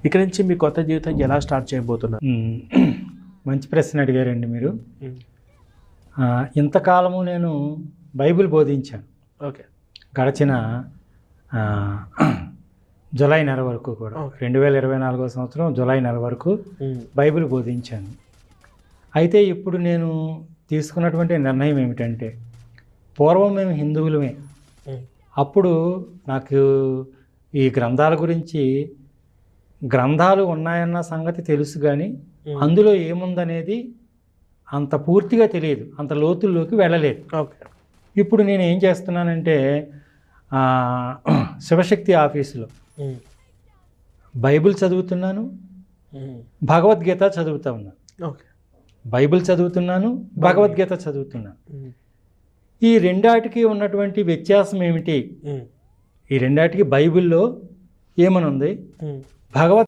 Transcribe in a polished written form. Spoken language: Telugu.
ఇక నుంచి మీ కొత్త జీవితం ఎలా స్టార్ట్ చేయబోతున్నారు? మంచి ప్రశ్న అడిగారండి మీరు. ఇంతకాలము నేను బైబిల్ బోధించాను. ఓకే. గడిచిన జూలై నెల వరకు కూడా 2024 సంవత్సరం జూలై నెల వరకు బైబిల్ బోధించాను. అయితే ఇప్పుడు నేను తీసుకున్నటువంటి నిర్ణయం ఏమిటంటే, పూర్వం మేము హిందువులమే. అప్పుడు నాకు ఈ గ్రంథాల గురించి, గ్రంథాలు ఉన్నాయన్న సంగతి తెలుసు, కానీ అందులో ఏముందనేది అంత పూర్తిగా తెలియదు, అంత లోతుల్లోకి వెళ్ళలేదు. ఓకే. ఇప్పుడు నేను ఏం చేస్తున్నానంటే, శివశక్తి ఆఫీసులో బైబిల్ చదువుతున్నాను, భగవద్గీత చదువుతూ ఉన్నాను. ఓకే. బైబిల్ చదువుతున్నాను, భగవద్గీత చదువుతున్నాను. ఈ రెండాటికి ఉన్నటువంటి వ్యత్యాసం ఏమిటి? ఈ రెండాటికి బైబిల్లో ఏమనుంది, భగవద్